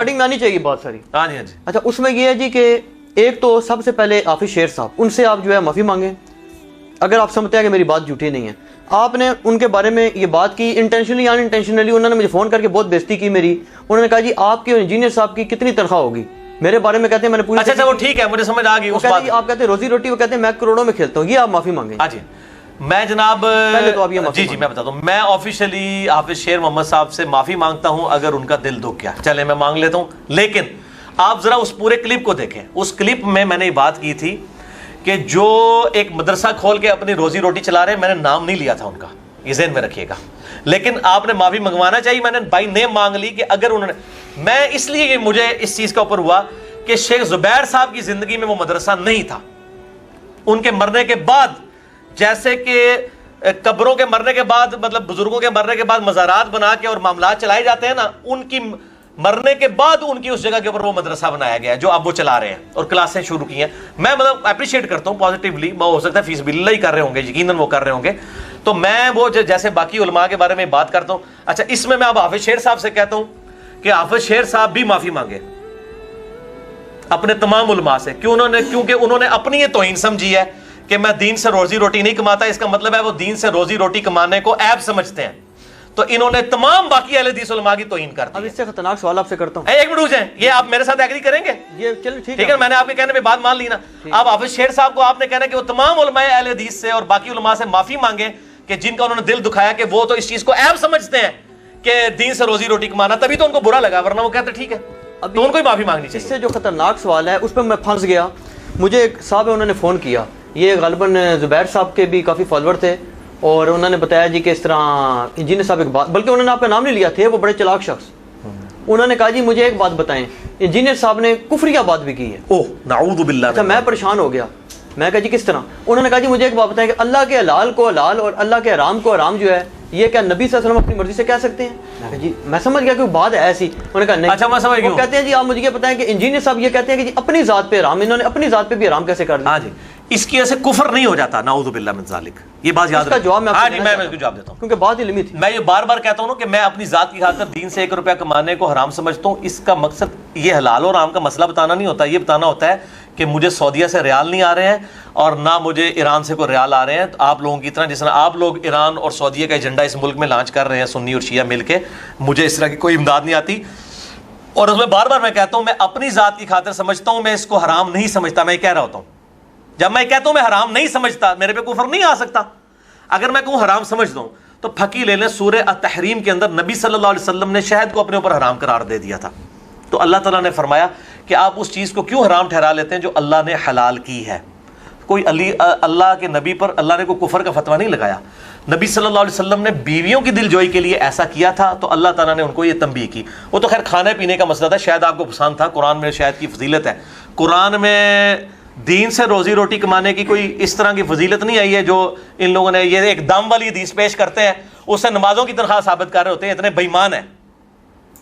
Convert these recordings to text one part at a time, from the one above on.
Starting میں آنی چاہیے بات ساری. ہاں جی ہاں جی. اچھا اس میں یہ ہے جی کہ ایک تو سب سے پہلے حافظ شیر صاحب، ان سے آپ جو ہے معافی مانگیں اگر آپ سمجھتے ہیں کہ میری بات جھوٹی نہیں ہے. آپ نے ان کے بارے میں یہ بات کی انٹینشنلی یا ان انٹینشنلی، انہوں نے مجھے فون کر کے بہت بےزتی کی میری. انہوں نے کہا جی آپ کے انجینئر صاحب کی کتنی تنخواہ ہوگی، میرے بارے میں کہتے ہیں میں نے پوری. اچھا وہ ٹھیک ہے مجھے سمجھ آ گئی. آپ کہتے ہیں روزی روٹی، وہ کہتے ہیں میں کروڑوں میں کھیلتا ہوں. یہ آپ معافی مانگیں. ہاں جی میں جناب جی میں بتاتا ہوں. میں آفیشلی حافظ شیر محمد صاحب سے معافی مانگتا ہوں اگر ان کا دل دکھ گیا. چلے میں مانگ لیتا ہوں، لیکن آپ ذرا اس پورے کلپ کو دیکھیں. اس کلپ میں نے یہ بات کی تھی کہ جو ایک مدرسہ کھول کے اپنی روزی روٹی چلا رہے ہیں، میں نے نام نہیں لیا تھا ان کا، یہ ذہن میں رکھیے گا. لیکن آپ نے معافی منگوانا چاہیے. میں نے بائی نیم مانگ لی کہ اگر انہوں نے، میں اس لیے مجھے اس چیز کا اوپر ہوا کہ شیخ زبیر صاحب کی زندگی میں وہ مدرسہ نہیں تھا. ان کے مرنے کے بعد جیسے کہ قبروں کے مرنے کے بعد، مطلب بزرگوں کے مرنے کے بعد مزارات بنا کے اور معاملات چلائے جاتے ہیں نا، ان کی مرنے کے بعد ان کی اس جگہ کے اوپر وہ مدرسہ بنایا گیا ہے جو اب وہ چلا رہے ہیں اور کلاسیں شروع کی ہیں. میں مطلب اپریشیٹ کرتا ہوں پازیٹیولی. ہو سکتا ہے فی سبیل اللہ ہی کر رہے ہوں گے، یقیناً وہ کر رہے ہوں گے. تو میں وہ جیسے باقی علماء کے بارے میں بات کرتا ہوں. اچھا اس میں اب حافظ شیر صاحب سے کہتا ہوں کہ حافظ شیر صاحب بھی معافی مانگے اپنے تمام علماء سے. کیونکہ انہوں نے اپنی یہ توہین سمجھی ہے کہ میں دین سے روزی روٹی نہیں کماتا. اس کا مطلب ہے وہ دین سے روزی روٹی کمانے کو عیب سمجھتے ہیں. تو انہوں نے تمام باقی اہل حدیث علماء کی توہین کر دی. اب اس سے خطرناک سوال آپ سے کرتا ہوں. ایک منٹ رک جائیں، یہ آپ میرے ساتھ ایگری کریں گے؟ یہ چلو ٹھیک ہے، میں نے آپ کے کہنے پہ بات مان لی نا. اب حافظ شیر صاحب کو آپ نے کہنا کہ وہ تمام علماء اہل حدیث سے اور باقی علماء سے معافی مانگے کہ جن کا انہوں نے دل دکھایا کہ وہ تو اس چیز کو عیب سمجھتے ہیں کہ دین سے روزی روٹی کمانا. تبھی تو ان کو برا لگا، ورنہ وہ کہتے ٹھیک ہے. تو ان کو ہی معافی مانگنی چاہیے. اس سے جو خطرناک سوال ہے اس پہ میں پھنس گیا. مجھے ایک صاحب ہے، انہوں نے فون کیا، یہ غالباً زبیر صاحب کے بھی کافی فالوور تھے، اور انہوں نے بتایا جی کہ اس طرح انجینئر صاحب ایک بات، بلکہ انہوں نے آپ کا نام نہیں لیا، تھے وہ بڑے چلاک شخص. انہوں نے کہا جی مجھے ایک بات بتائیں، انجینئر صاحب نے کفریہ بات بھی کی ہے. اوہ نعوذ باللہ. اچھا میں پریشان ہو گیا. میں کہا جی کس طرح؟ انہوں نے کہا جی مجھے ایک بات بتائیں کہ اللہ کے حلال کو حلال اور اللہ کے حرام کو حرام جو ہے، یہ کیا نبی صلی اللہ علیہ وسلم اپنی مرضی سے کہہ سکتے ہیں؟ میں کہا جی میں سمجھ گیا کہ بات ہے ایسی. انہوں نے کہا نہیں. اچھا میں سمجھ گیا. وہ کہتے ہیں جی آپ مجھے یہ بتائیں کہ انجینئر صاحب یہ کہتے ہیں کہ جی اپنی ذات پہ حرام، انہوں نے اپنی ذات پہ بھی حرام کیسے کر دیا؟ ہاں جی اس کی وجہ سے کفر نہیں ہو جاتا. نعوذ باللہ من ذالک. یہ بات یاد رکھیں. جواب میں ہاں جی میں اس کو جواب دیتا ہوں کیونکہ بات علمی تھی. میں یہ بار بار کہتا ہوں نا کہ میں اپنی ذات کی خاطر دین سے 1 روپیہ کمانے کو حرام سمجھتا ہوں. اس کا مقصد یہ حلال اور حرام کا مسئلہ بتانا نہیں ہوتا. یہ بتانا ہوتا ہے کہ مجھے سعودیہ سے ریال نہیں آ رہے ہیں اور نہ مجھے ایران سے کوئی ریال آ رہے ہیں. تو آپ لوگوں کی طرح جس طرح آپ لوگ ایران اور سعودیہ کا ایجنڈا اس ملک میں لانچ کر رہے ہیں سنی اور شیعہ مل کے، مجھے اس طرح کی کوئی امداد نہیں آتی. اور اس میں بار بار میں کہتا ہوں میں اپنی ذات کی خاطر سمجھتا ہوں، میں اس کو حرام نہیں سمجھتا. میں یہ کہہ رہا ہوتا ہوں، جب میں کہتا ہوں میں حرام نہیں سمجھتا، میرے پہ کفر نہیں آ سکتا. اگر میں کہوں حرام سمجھ دوں تو پھکی لے لیں سورہ التحریم کے اندر نبی صلی اللہ علیہ وسلم نے شہد کو اپنے اوپر حرام قرار دے دیا تھا. تو اللہ تعالیٰ نے فرمایا کہ آپ اس چیز کو کیوں حرام ٹھہرا لیتے ہیں جو اللہ نے حلال کی ہے. کوئی اللہ کے نبی پر اللہ نے کوئی کفر کا فتویٰ نہیں لگایا. نبی صلی اللہ علیہ وسلم نے بیویوں کی دل جوئی کے لیے ایسا کیا تھا تو اللہ تعالیٰ نے ان کو یہ تنبیہ کی. وہ تو خیر کھانے پینے کا مسئلہ تھا، شاید آپ کو پسند تھا. قرآن میں شاید کی فضیلت ہے. قرآن میں دین سے روزی روٹی کمانے کی کوئی اس طرح کی فضیلت نہیں آئی ہے جو ان لوگوں نے یہ ایک دم والی حدیث پیش کرتے ہیں، اس سے نمازوں کی تنخواہ ثابت کر رہے ہوتے ہیں. اتنے بے ایمان ہیں.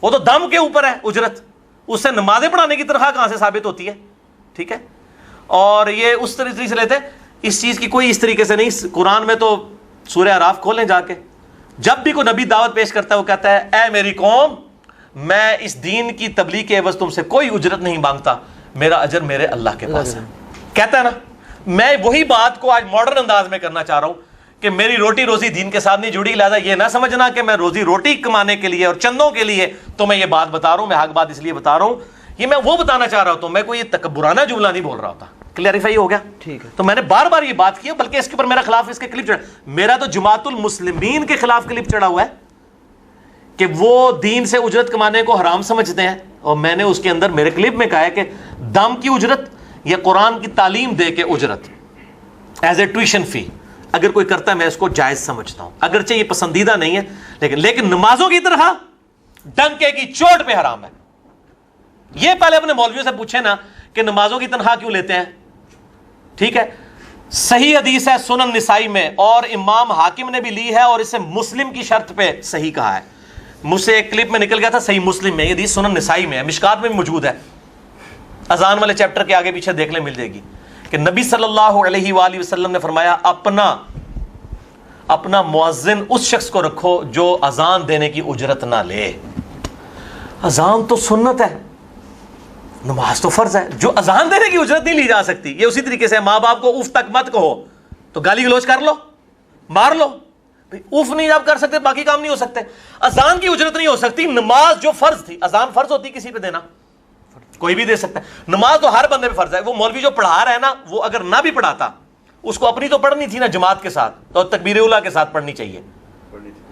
وہ تو دم کے اوپر ہے اجرت، اس سے نمازیں پڑھانے کی تنخواہ کہاں سے ثابت ہوتی ہے؟ ٹھیک ہے. اور یہ اس طریقے سے لیتے ہیں. اس چیز کی کوئی اس طریقے سے نہیں. قرآن میں تو سورہ اعراف کھولیں جا کے، جب بھی کوئی نبی دعوت پیش کرتا ہے وہ کہتا ہے اے میری قوم، میں اس دین کی تبلیغ کے عوض تم سے کوئی اجرت نہیں مانگتا، میرا اجر میرے اللہ کے پاس ہے. کہتا ہے نا. میں وہی بات کو آج ماڈرن انداز میں کرنا چاہ رہا ہوں کہ میری روٹی روزی دین کے ساتھ نہیں جڑی. لہٰذا یہ نہ سمجھنا کہ میں روزی روٹی کمانے کے لیے اور چندوں کے لیے تو میں یہ بات بتا رہا ہوں. میں حق بات اس لیے بتا رہا ہوں، یہ میں وہ بتانا چاہ رہا ہوتا ہوں. میں کوئی تکبرانہ جملہ نہیں بول رہا ہوتا. کلیئریفائی ہو گیا؟ ٹھیک ہے. تو میں نے بار بار یہ بات کی، بلکہ اس کے اوپر میرا خلاف اس کے کلپ چڑھا. میرا تو جماعت المسلمین کے خلاف کلپ چڑھا ہوا ہے کہ وہ دین سے اجرت کمانے کو حرام سمجھتے ہیں. اور میں نے اس کے اندر میرے کلپ میں کہا ہے کہ دم کی اجرت یا قرآن کی تعلیم دے کے اجرت ایز اے ٹیوشن فی اگر کوئی کرتا ہے میں اس کو جائز سمجھتا ہوں. اگرچہ یہ پسندیدہ نہیں ہے لیکن نمازوں کی طرح ڈنکے کی چوٹ پہ حرام ہے. یہ پہلے اپنے مولویوں سے پوچھیں نا کہ نمازوں کی تنخواہ کیوں لیتے ہیں. ٹھیک ہے. صحیح حدیث ہے سنن نسائی میں، اور امام حاکم نے بھی لی ہے اور اسے مسلم کی شرط پہ صحیح کہا ہے. مجھ سے ایک کلپ میں نکل گیا تھا صحیح مسلم میں، یہ حدیث سنن نسائی میں ہے، مشکات میں بھی موجود ہے. اذان والے چیپٹر کے آگے پیچھے دیکھ لیں مل جائے گی کہ نبی صلی اللہ علیہ وآلہ وسلم نے فرمایا اپنا مؤذن اس شخص کو رکھو جو اذان دینے کی اجرت نہ لے. اذان تو سنت ہے، نماز تو فرض ہے. جو اذان دینے کی اجرت نہیں لی جا سکتی, یہ اسی طریقے سے ماں باپ کو اف تک مت کہو تو گالی گلوچ کر لو, مار لو. اف نہیں آپ کر سکتے باقی کام نہیں ہو سکتے. اذان کی اجرت نہیں ہو سکتی. نماز جو فرض تھی, اذان فرض ہوتی کسی پہ دینا, کوئی بھی دے سکتا ہے. نماز تو ہر بندے پہ فرض ہے. وہ مولوی جو پڑھا رہا ہے نا, وہ اگر نہ بھی پڑھاتا, اس کو اپنی تو پڑھنی تھی نا جماعت کے ساتھ, تو تکبیر اولیٰ کے ساتھ پڑھنی چاہیے,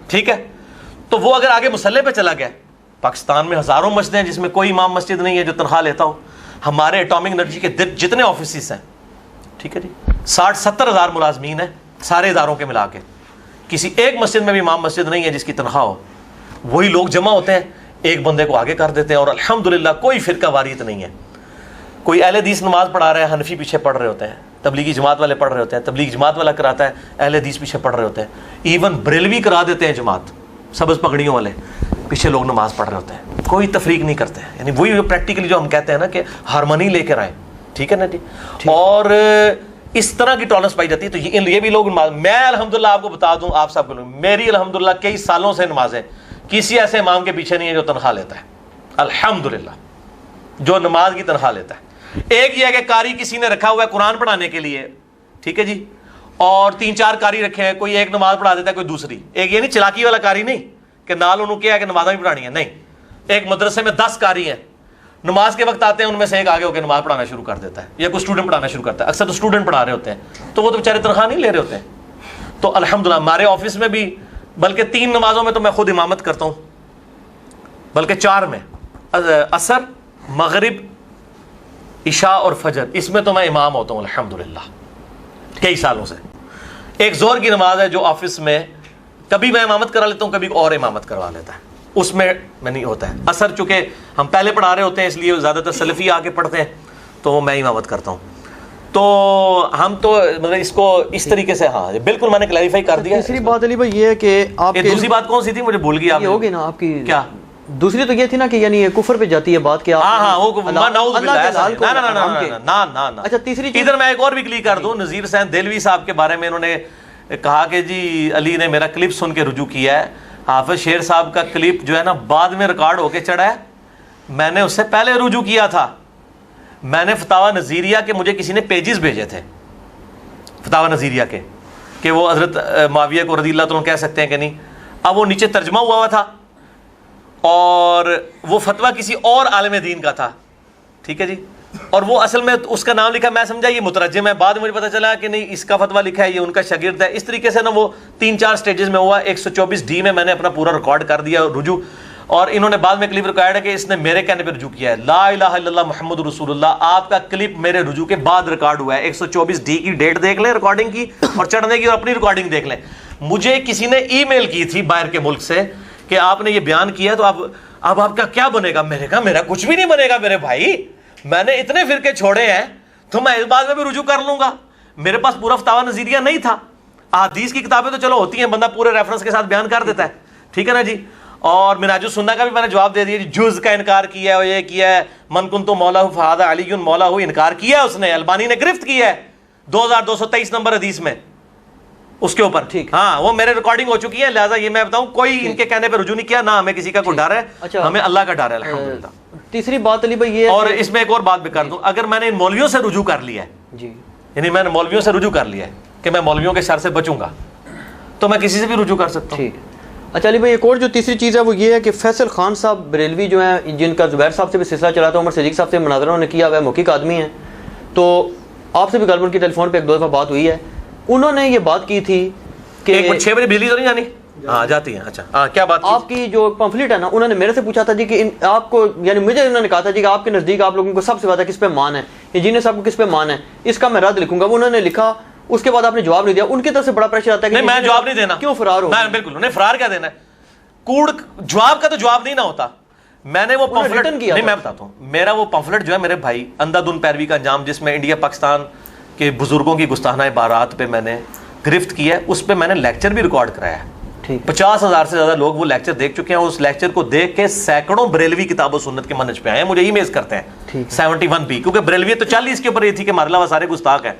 ٹھیک ہے. تو وہ اگر آگے مصلی پہ چلا گیا, پاکستان میں ہزاروں مسجدیں ہیں جس میں کوئی امام مسجد نہیں ہے جو تنخواہ لیتا ہو. ہمارے ایٹامک انرجی کے جتنے آفیسز ہیں, ٹھیک ہے جی, 60-70 ہزار ملازمین ہیں سارے اداروں کے ملا کے, کسی ایک مسجد میں بھی امام مسجد نہیں ہے جس کی تنخواہ ہو. وہی لوگ جمع ہوتے ہیں, ایک بندے کو آگے کر دیتے ہیں, اور الحمدللہ کوئی فرقہ واریت نہیں ہے. کوئی اہل حدیث نماز پڑھا رہا ہے, حنفی پیچھے پڑھ رہے ہوتے ہیں, تبلیغی جماعت والے پڑھ رہے ہوتے ہیں, تبلیغ جماعت والا کراتا ہے, اہل حدیث پیچھے پڑھ رہے ہوتے ہیں, ایون بریلوی کرا دیتے ہیں جماعت, سبز پگڑیوں والے, پیچھے لوگ نماز پڑھ رہے ہوتے ہیں, کوئی تفریق نہیں کرتے ہیں. یعنی وہی پریکٹیکلی جو ہم کہتے ہیں نا کہ ہارمونی لے کر آئیں, ٹھیک ہے نا جی. اور اس طرح کی ٹالرنس پائی جاتی ہے. تو یہ بھی لوگ, میں الحمدللہ آپ کو بتا دوں, آپ سب کو, میری الحمدللہ کئی سالوں سے نمازیں, کسی ایسے امام کے پیچھے نہیں ہے جو تنخواہ لیتا ہے, الحمدللہ, جو نماز کی تنخواہ لیتا ہے. ایک یہ ہے کہ قاری کسی نے رکھا ہوا ہے قرآن پڑھانے کے لیے, ٹھیک ہے جی, اور 3-4 قاری رکھے ہیں, کوئی ایک نماز پڑھا دیتا ہے, کوئی دوسری. ایک یہ نہیں چلاکی والا قاری نہیں کہ نال انہوں کیا ہے کہ نمازیں بھی پڑھانی ہے, نہیں. ایک مدرسے میں 10 قاری ہیں, نماز کے وقت آتے ہیں, ان میں سے ایک آگے ہو کے نماز پڑھانا شروع کر دیتا ہے, یا کوئی اسٹوڈنٹ پڑھانا شروع کرتا ہے. اکثر تو اسٹوڈنٹ پڑھا رہے ہوتے ہیں, تو وہ تو بیچارے تنخواہ نہیں لے رہے ہوتے ہیں. تو الحمدللہ ہمارے آفس میں بھی, بلکہ 3 نمازوں میں تو میں خود امامت کرتا ہوں, بلکہ 4 میں, عصر, مغرب, عشاء اور فجر, اس میں تو میں امام ہوتا ہوں الحمدللہ کئی سالوں سے. ایک ظہر کی نماز ہے جو آفس میں کبھی میں امامت کرا لیتا ہوں, کبھی اور امامت کروا لیتا ہے, اس میں نہیں ہوتا ہے. عصر چونکہ ہم پہلے پڑھا رہے ہوتے ہیں, اس لیے زیادہ تر سلفی آ کے پڑھتے ہیں, تو میں امامت کرتا ہوں. تو ہم تو مطلب اس کو اس طریقے سے, ہاں بالکل میں نے کلیریفائی کر دیا. تیسری بات علی بھائی یہ ہے کہ آپ دوسری بات کون سی تھی, مجھے بھول گیا. یہ ہوگی نا آپ کی, کیا دوسری تو یہ تھی نا کہ یعنی کفر پہ جاتی ہے بات کہ اچھا. تیسری ادھر میں ایک اور بھی کلیئر کر دوں, نذیر حسین دہلوی صاحب کے بارے میں انہوں نے کہا کہ جی علی نے میرا کلپ سن کے رجوع کیا ہے. حافظ شیر صاحب کا کلپ جو ہے نا بعد میں ریکارڈ ہو کے چڑھا ہے, میں نے اس سے پہلے رجوع کیا تھا. میں نے فتاوی نظیریہ کے, مجھے کسی نے پیجز بھیجے تھے فتاوی نظیریہ کے, کہ وہ حضرت معاویہ کو رضی اللہ عنہ کہہ سکتے ہیں کہ نہیں. اب وہ نیچے ترجمہ ہوا تھا, اور وہ فتویٰ کسی اور عالم دین کا تھا, ٹھیک ہے جی, اور وہ اصل میں اس کا نام لکھا, میں سمجھا یہ مترجم ہے, بعد میں مجھے پتا چلا کہ نہیں اس کا فتویٰ لکھا ہے یہ ان کا شاگرد ہے. اس طریقے سے نا وہ 3-4 سٹیجز میں ہوا. 124D میں نے اپنا پورا ریکارڈ کر دیا رجوع, اور انہوں نے بعد میں کلپ ریکارڈ ہے کہ اس نے میرے کہنے پہ رجوع کیا ہے. لا الہ الا اللہ محمد رسول اللہ, آپ کا کلپ میرے رجوع کے بعد ریکارڈ ہوا ہے. 124D کی ڈیٹ دیکھ لیں ریکارڈنگ کی, اور چڑھنے کی, اور اپنی ریکارڈنگ دیکھ لیں. مجھے کسی نے ای میل کی تھی باہر کے ملک سے کہ آپ نے یہ بیان کیا تو اب آپ کا کیا بنے گا. میں نے کہا میرا کچھ بھی نہیں بنے گا میرے بھائی, میں نے اتنے فرقے چھوڑے ہیں تو میں اس بات میں بھی رجوع کر لوں گا. میرے پاس پورا فتاوی نظیریہ نہیں تھا. احادیث کی کتابیں تو چلو ہوتی ہیں, بندہ پورے ریفرنس کے ساتھ بیان کر دیتا ہے, ٹھیک ہے نا جی. اور منہاج السنہ کا بھی میں نے جواب دے دیا, جز کا انکار کیا ہے, اور یہ کیا ہے من کنت مولا فہذا علی مولا, انکار کیا ہے اس نے, البانی نے گرفت کیا ہے 2223 نمبر حدیث میں اس کے اوپر, ٹھیک. ہاں وہ میرے ریکارڈنگ ہو چکی ہے, لہٰذا یہ میں بتاؤں کوئی ان کے کہنے پہ رجوع نہیں کیا, نہ ہمیں کسی کا کوئی ڈر ہے, ہمیں اللہ کا ڈر ہے الحمدللہ. تیسری بات علی بھائی یہ, اور اس میں ایک اور بات بھی کر دوں, اگر میں نے ان مولویوں سے رجوع کر لیا ہے جی, یعنی میں نے مولویوں سے رجوع کر لیا ہے کہ میں مولویوں کے شر سے بچوں گا, تو میں کسی سے بھی رجوع کر سکتا ہوں. ٹھیک. اچھا علی بھائی ایک اور جو تیسری چیز ہے وہ یہ ہے کہ فیصل خان صاحب بریلوی جو ہیں, جن کا زبیر صاحب سے بھی سلسلہ چلا تھا, عمر صدیق صاحب سے مناظرہ انہوں نے کیا ہوا ہے, محقق آدمی ہیں, تو آپ سے بھی غالباً کی ٹیلی فون پہ 1-2 دفعہ بات ہوئی ہے. انہوں نے یہ بات کی تھی کہ 6 بجے بجلی تو نہیں جانی, ہاں جاتی ہے. اچھا ہاں کیا بات, آپ کی جو پمفلٹ ہے نا, انہوں نے میرے سے پوچھا تھا جی کہ آپ کو, یعنی مجھے انہوں نے کہا تھا جی کہ آپ کے نزدیک آپ لوگوں کو سب سے زیادہ کس پہ مان ہے, انجینئر صاحب کو کس پہ مان ہے, اس کا میں رد لکھوں گا. وہ انہوں نے لکھا, اس کے بعد آپ نے جواب نہیں دیا. ان کی طرف سے بڑا پریشر آتا ہے کہ نہیں میں جواب نہیں دینا, کیوں فرار ہو. میں بالکل انہیں فرار کیا دینا ہے, کوڑ جواب کا تو جواب نہیں نہ ہوتا. میں نے وہ پمفلٹ نہیں, میں بتاتا ہوں, میرا وہ پمفلٹ جو ہے میرے بھائی اندھا دھند پیروی کا انجام, جس میں انڈیا پاکستان کے بزرگوں کی گستاخانہ عبارات پہ میں نے گرفت کی ہے, اس پہ میں نے لیکچر بھی ریکارڈ کرایا ہے. 50,000 سے زیادہ لوگ وہ لیکچر دیکھ چکے ہیں. اس لیکچر کو دیکھ کے سینکڑوں بریلوی کتاب و سنت کے منہج پہ آئے ہیں, مجھے ای میل کرتے ہیں 71B, کیونکہ بریلوی تو 40 کے اوپر یہ تھی کہ ہمارے علاوہ سارے گستاخ ہیں.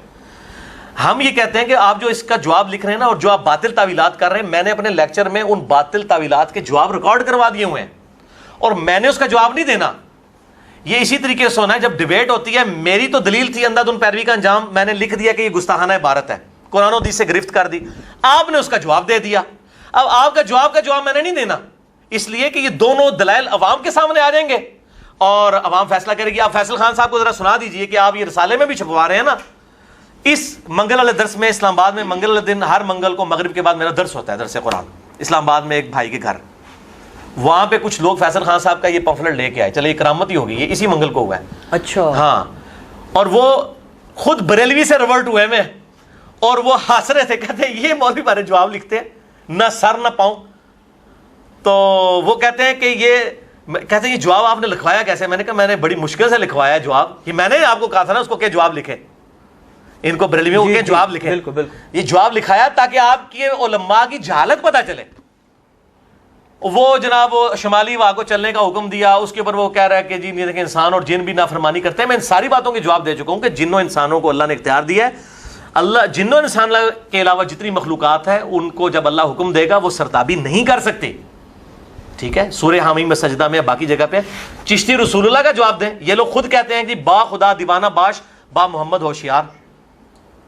ہم یہ کہتے ہیں کہ آپ جو اس کا جواب لکھ رہے ہیں نا, اور جو آپ باطل تعویلات کر رہے ہیں, میں نے اپنے لیکچر میں ان باطل تعویلات کے جواب ریکارڈ کروا دیے ہوئے ہیں, اور میں نے اس کا جواب نہیں دینا. یہ اسی طریقے سے ہونا ہے. جب ڈیبیٹ ہوتی ہے, میری تو دلیل تھی اندھا دھند پیروی کا انجام, میں نے لکھ دیا کہ یہ گستاخانہ عبارت ہے, قرآن و حدیث سے گرفت کر دی, آپ نے اس کا جواب دے دیا. اب آپ کا جواب میں نے نہیں دینا, اس لیے کہ یہ دونوں دلائل عوام کے سامنے آ جائیں گے اور عوام فیصلہ کرے گی. آپ فیصل خان صاحب کو ذرا سنا دیجئے کہ آپ یہ رسالے میں بھی چھپوا رہے ہیں نا. اس منگل والے درس میں, اسلام آباد میں منگل والے دن ہر منگل کو مغرب کے بعد میرا درس ہوتا ہے, درس قرآن, اسلام آباد میں ایک بھائی کے گھر. وہاں پہ کچھ لوگ فیصل خان صاحب کا یہ پمفلٹ لے کے آئے, چلے یہ کرامت ہی ہوگی, یہ اسی منگل کو ہوا ہے. اچھا ہاں, اور وہ خود بریلوی سے ریورٹ ہوئے میں, اور وہ ہنس رہے تھے, کہتے ہیں یہ مولوی بارے جواب لکھتے ہیں, نہ سر نہ پاؤں. تو وہ کہتے ہیں کہ یہ جواب آپ نے لکھوایا کیسے؟ میں نے کہا میں نے بڑی مشکل سے لکھوایا جواب. یہ میں نے آپ کو کہا تھا نا اس کو کہ جواب لکھے, ان کو بریلویوں کو کہ جواب لکھے. بالکل بالکل, یہ جواب لکھایا تاکہ آپ کی علماء کی جہالت پتہ چلے. وہ جناب وہ شمالی واہ کو چلنے کا حکم دیا, اس کے اوپر وہ کہہ رہا ہے کہ جی یہ دیکھیں انسان اور جن بھی نافرمانی کرتے ہیں. میں ان ساری باتوں کے جواب دے چکا ہوں کہ جنوں انسانوں کو اللہ نے اختیار دیا ہے. اللہ جنوں انسان کے علاوہ جتنی مخلوقات ہیں ان کو جب اللہ حکم دے گا وہ سرتابی نہیں کر سکتے. ٹھیک ہے, سورہ حامی میں سجدہ میں باقی جگہ پہ چشتی رسول اللہ کا جواب دیں. یہ لوگ خود کہتے ہیں کہ با خدا دیوانہ باش با محمد ہوشیار.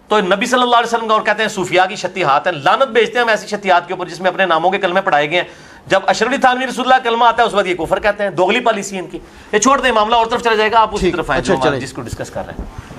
تو نبی صلی اللہ علیہ وسلم کا اور کہتے ہیں صوفیاء کی شتیہات ہیں. لعنت بھیجتے ہیں ہم ایسی شتیہات کے اوپر جس میں اپنے ناموں کے کلمے پڑھائے گئے ہیں. جب اشرف علی تھانوی رسول اللہ کلمہ آتا ہے اس وقت یہ کفر کہتے ہیں. دوغلی پالیسی ان کی. یہ چھوڑ دیں, معاملہ اور طرف چلا جائے گا, آپ اسی طرف آئیں جس کو ڈسکس کر رہے ہیں.